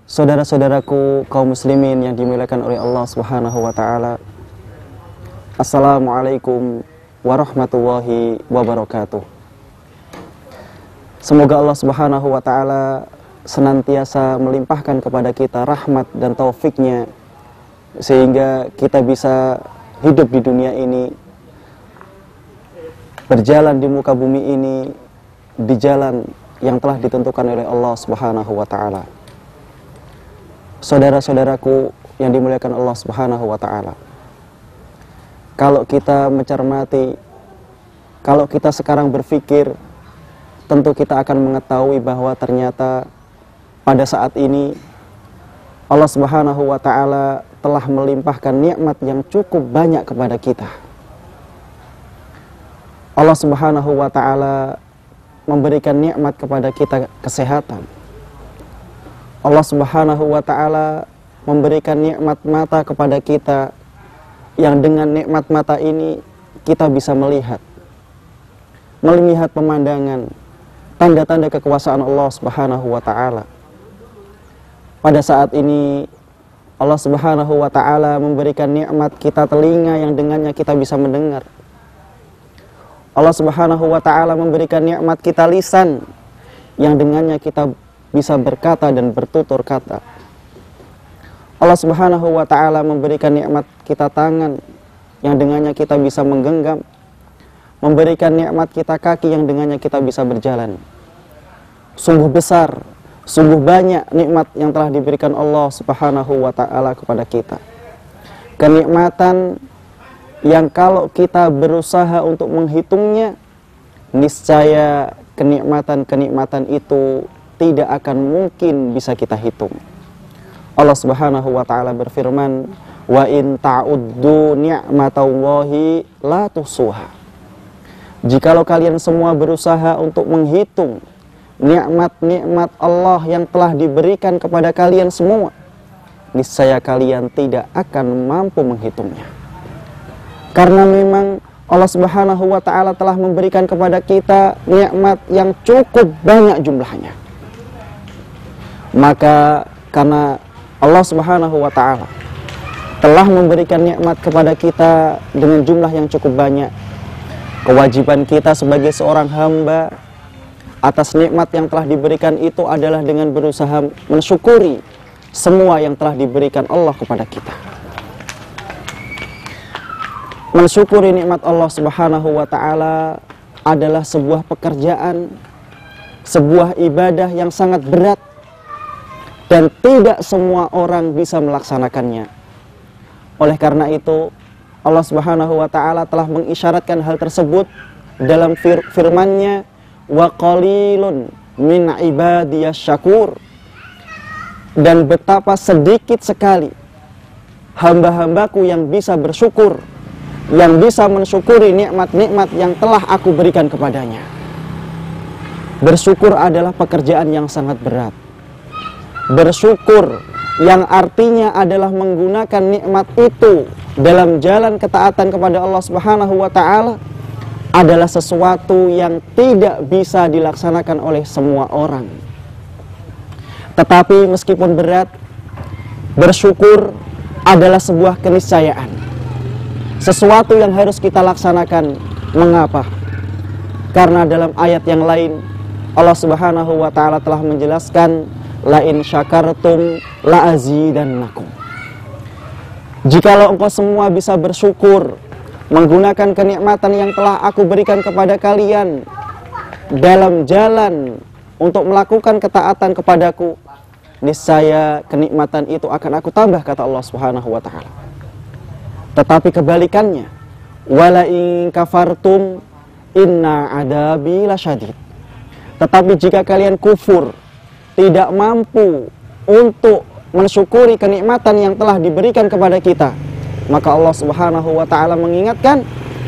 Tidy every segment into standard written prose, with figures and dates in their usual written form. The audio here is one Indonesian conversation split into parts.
Saudara-saudaraku kaum muslimin yang dimuliakan oleh Allah Subhanahu wa taala. Assalamualaikum warahmatullahi wabarakatuh. Semoga Allah Subhanahu wa taala senantiasa melimpahkan kepada kita rahmat dan taufiknya sehingga kita bisa hidup di dunia ini, berjalan di muka bumi ini di jalan yang telah ditentukan oleh Allah Subhanahu wa taala. Saudara-saudaraku yang dimuliakan Allah Subhanahu wa taala, kalau kita mencermati, kalau kita sekarang berpikir, tentu kita akan mengetahui bahwa ternyata pada saat ini Allah Subhanahu wa taala telah melimpahkan nikmat yang cukup banyak kepada kita. Allah Subhanahu wa taala memberikan nikmat kepada kita kesehatan. Allah Subhanahu wa taala memberikan nikmat mata kepada kita, yang dengan nikmat mata ini kita bisa melihat pemandangan, tanda-tanda kekuasaan Allah Subhanahu wa taala. Pada saat ini Allah Subhanahu wa taala memberikan nikmat kita telinga yang dengannya kita bisa mendengar. Allah Subhanahu wa taala memberikan nikmat kita lisan yang dengannya kita bisa berkata dan bertutur kata. Allah Subhanahu wa taala memberikan nikmat kita tangan yang dengannya kita bisa menggenggam, memberikan nikmat kita kaki yang dengannya kita bisa berjalan. Sungguh besar, sungguh banyak nikmat yang telah diberikan Allah Subhanahu wa taala kepada kita. Kenikmatan yang kalau kita berusaha untuk menghitungnya, niscaya kenikmatan-kenikmatan itu tidak akan mungkin bisa kita hitung. Allah Subhanahu wa taala berfirman, "Wa in ta'uddu ni'matallahi la tuhsuha." Jikalau kalian semua berusaha untuk menghitung nikmat-nikmat Allah yang telah diberikan kepada kalian semua, niscaya kalian tidak akan mampu menghitungnya. Karena memang Allah Subhanahu wa taala telah memberikan kepada kita nikmat yang cukup banyak jumlahnya. Maka karena Allah Subhanahu wa taala telah memberikan nikmat kepada kita dengan jumlah yang cukup banyak, kewajiban kita sebagai seorang hamba atas nikmat yang telah diberikan itu adalah dengan berusaha mensyukuri semua yang telah diberikan Allah kepada kita. Mensyukuri nikmat Allah Subhanahu wa taala adalah sebuah pekerjaan, sebuah ibadah yang sangat berat, dan tidak semua orang bisa melaksanakannya. Oleh karena itu, Allah Subhanahu wa taala telah mengisyaratkan hal tersebut dalam firman-Nya, "Wa qalilun min ibadiyas syakur." Dan betapa sedikit sekali hamba-hambaku yang bisa bersyukur, yang bisa mensyukuri nikmat-nikmat yang telah aku berikan kepadanya. Bersyukur adalah pekerjaan yang sangat berat. Bersyukur yang artinya adalah menggunakan nikmat itu dalam jalan ketaatan kepada Allah Subhanahu wa taala adalah sesuatu yang tidak bisa dilaksanakan oleh semua orang. Tetapi meskipun berat, bersyukur adalah sebuah keniscayaan, sesuatu yang harus kita laksanakan. Mengapa? Karena dalam ayat yang lain Allah Subhanahu wa taala telah menjelaskan, "La in syakartum la azidannakum." Jikalau engkau semua bisa bersyukur menggunakan kenikmatan yang telah aku berikan kepada kalian dalam jalan untuk melakukan ketaatan kepadaku, niscaya kenikmatan itu akan aku tambah, kata Allah Subhanahu wa taala. Tetapi kebalikannya, wala in kafartum inna adabi lasyadid. Tetapi jika kalian kufur, tidak mampu untuk mensyukuri kenikmatan yang telah diberikan kepada kita, maka Allah Subhanahu wa taala mengingatkan,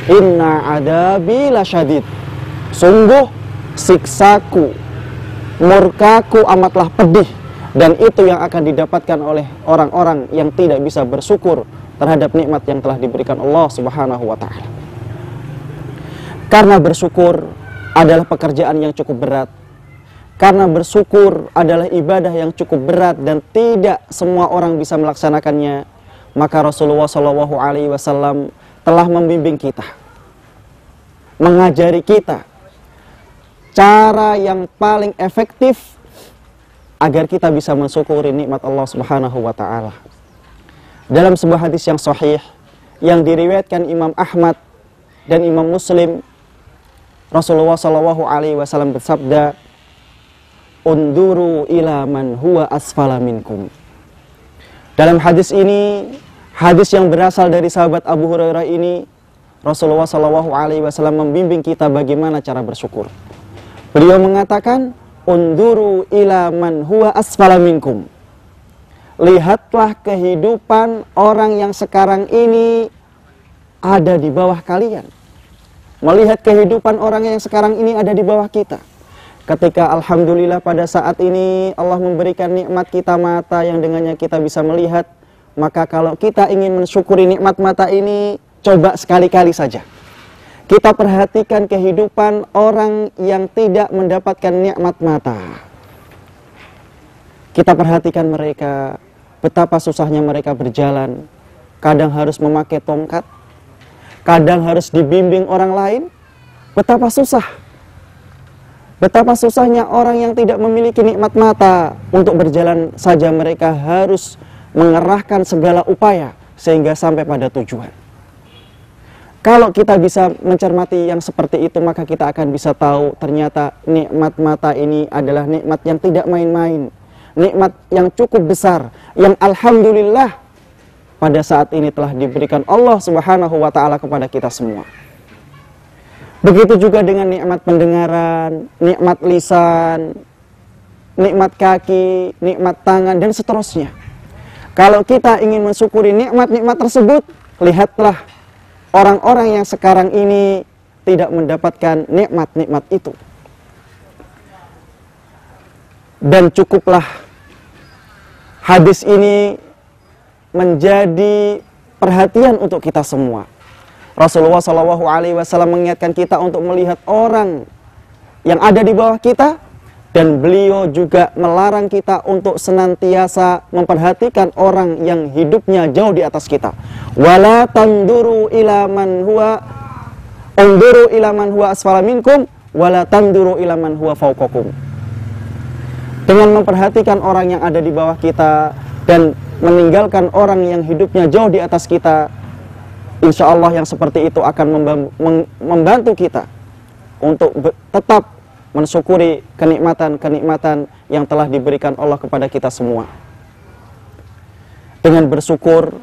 inna adabi lasyadid. Sungguh siksaku, murkaku amatlah pedih, dan itu yang akan didapatkan oleh orang-orang yang tidak bisa bersyukur terhadap nikmat yang telah diberikan Allah Subhanahu wa taala. Karena bersyukur adalah pekerjaan yang cukup berat, Karena bersyukur adalah ibadah yang cukup berat dan tidak semua orang bisa melaksanakannya, maka Rasulullah SAW telah membimbing kita, mengajari kita cara yang paling efektif agar kita bisa mensyukuri nikmat Allah Subhanahu wa taala. Dalam sebuah hadis yang sahih yang diriwayatkan Imam Ahmad dan Imam Muslim, Rasulullah SAW bersabda, "Unduru ila man huwa asfala minkum." Dalam hadis ini, hadis yang berasal dari sahabat Abu Hurairah ini, Rasulullah SAW membimbing kita bagaimana cara bersyukur. Beliau mengatakan, "Unduru ila man huwa asfala minkum." Lihatlah kehidupan orang yang sekarang ini ada di bawah kalian. Melihat kehidupan orang yang sekarang ini ada di bawah kita. Ketika alhamdulillah pada saat ini Allah memberikan nikmat kita mata yang dengannya kita bisa melihat, maka kalau kita ingin mensyukuri nikmat mata ini, coba sekali-kali saja kita perhatikan kehidupan orang yang tidak mendapatkan nikmat mata. Kita perhatikan mereka, betapa susahnya mereka berjalan. Kadang harus memakai tongkat, kadang harus dibimbing orang lain. Betapa susahnya orang yang tidak memiliki nikmat mata. Untuk berjalan saja mereka harus mengerahkan segala upaya sehingga sampai pada tujuan. Kalau kita bisa mencermati yang seperti itu, maka kita akan bisa tahu ternyata nikmat mata ini adalah nikmat yang tidak main-main. Nikmat yang cukup besar, yang alhamdulillah pada saat ini telah diberikan Allah Subhanahu wa taala kepada kita semua. Begitu juga dengan nikmat pendengaran, nikmat lisan, nikmat kaki, nikmat tangan, dan seterusnya. Kalau kita ingin mensyukuri nikmat-nikmat tersebut, lihatlah orang-orang yang sekarang ini tidak mendapatkan nikmat-nikmat itu. Dan cukuplah hadis ini menjadi perhatian untuk kita semua. Rasulullah SAW mengingatkan kita untuk melihat orang yang ada di bawah kita, dan beliau juga melarang kita untuk senantiasa memperhatikan orang yang hidupnya jauh di atas kita. Wala tanduru ila man huwa unduru ila man huwa asfala minkum wala tanduru ila man huwa fawqakum. Dengan memperhatikan orang yang ada di bawah kita dan meninggalkan orang yang hidupnya jauh di atas kita, insya Allah yang seperti itu akan membantu kita untuk tetap mensyukuri kenikmatan-kenikmatan yang telah diberikan Allah kepada kita semua. Dengan bersyukur,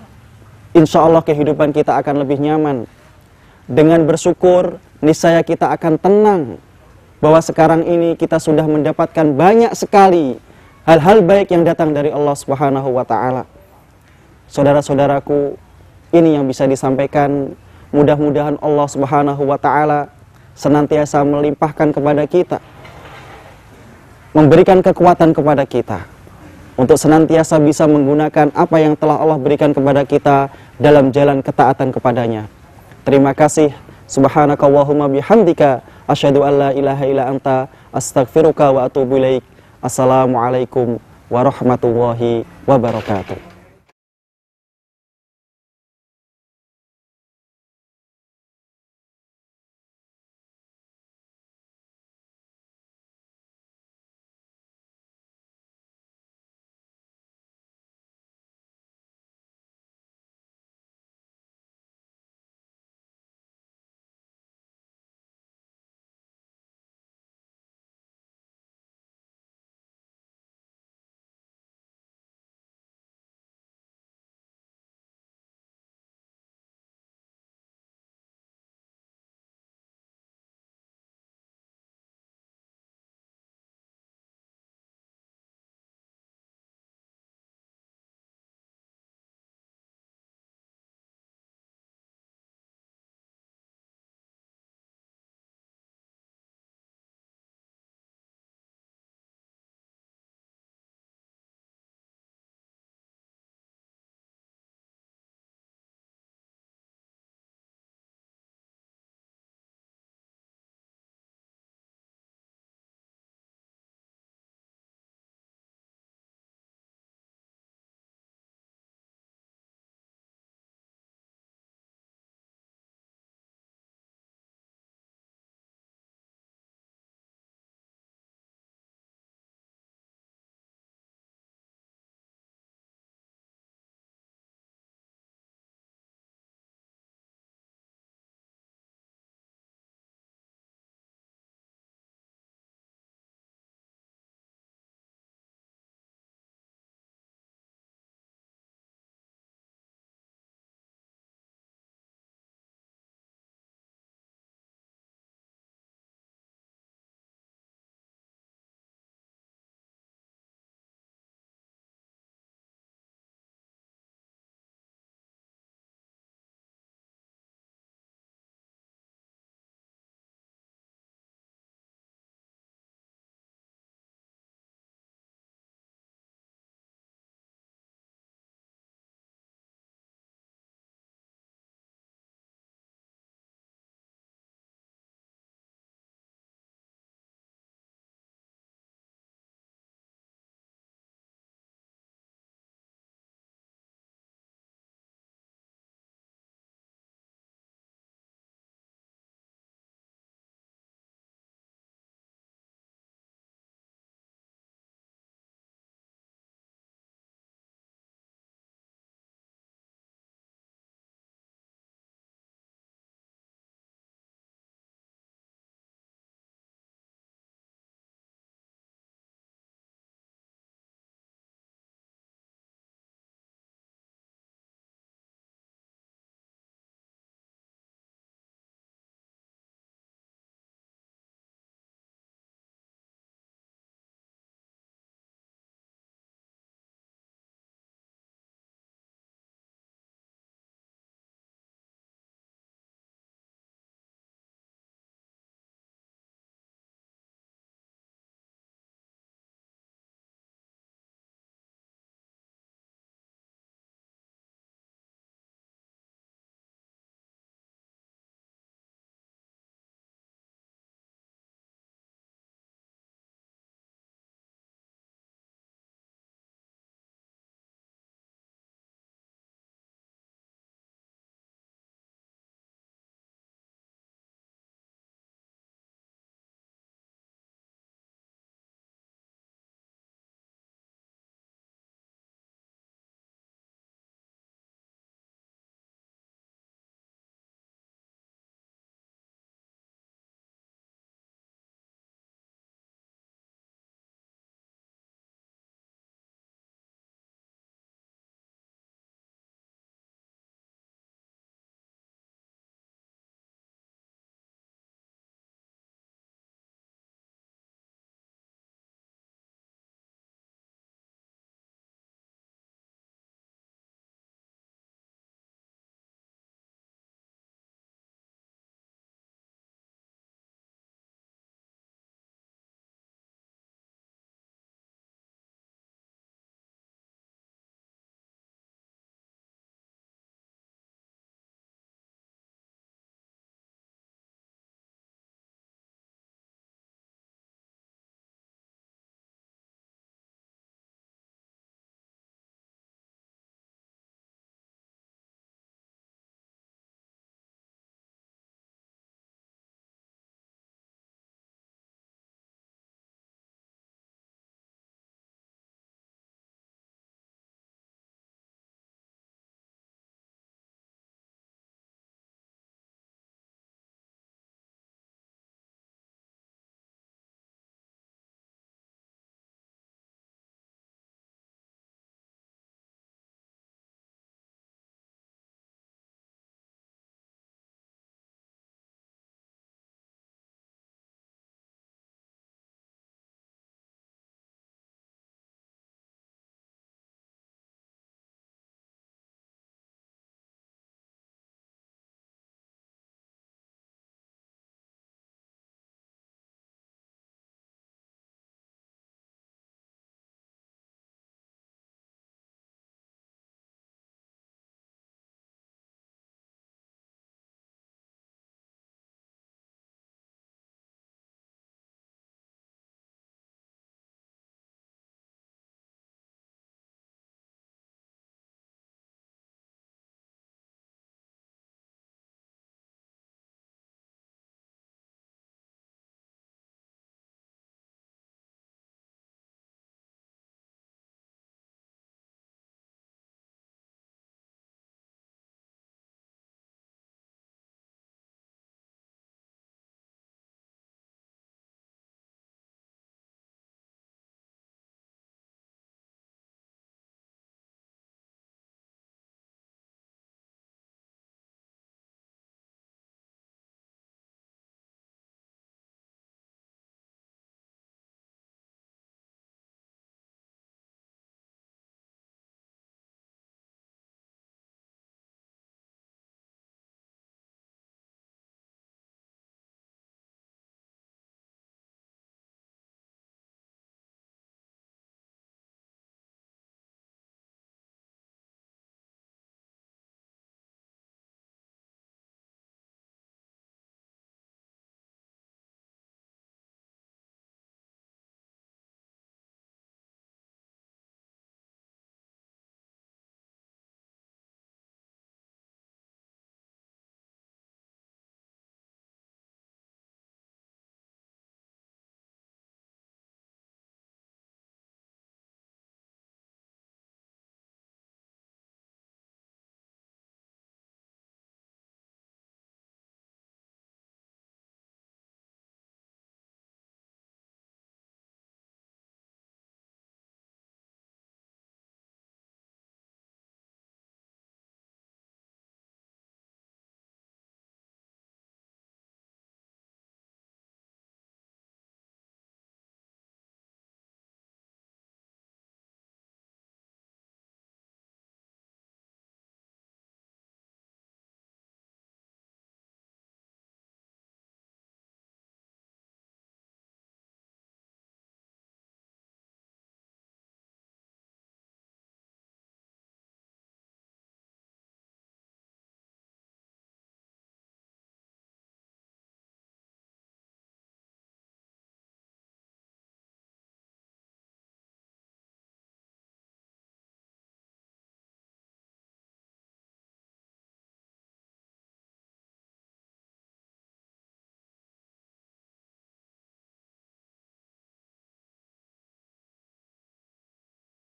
insya Allah kehidupan kita akan lebih nyaman. Dengan bersyukur, niscaya kita akan tenang bahwa sekarang ini kita sudah mendapatkan banyak sekali hal-hal baik yang datang dari Allah Subhanahu wa taala. Saudara-saudaraku, ini yang bisa disampaikan. Mudah-mudahan Allah Subhanahu wa taala senantiasa melimpahkan kepada kita, memberikan kekuatan kepada kita untuk senantiasa bisa menggunakan apa yang telah Allah berikan kepada kita dalam jalan ketaatan kepadanya. Terima kasih. Subhanakallahumma bihamdika asyhadu an la ilaha illa anta astaghfiruka wa atubu ilaik. Assalamualaikum warahmatullahi wabarakatuh.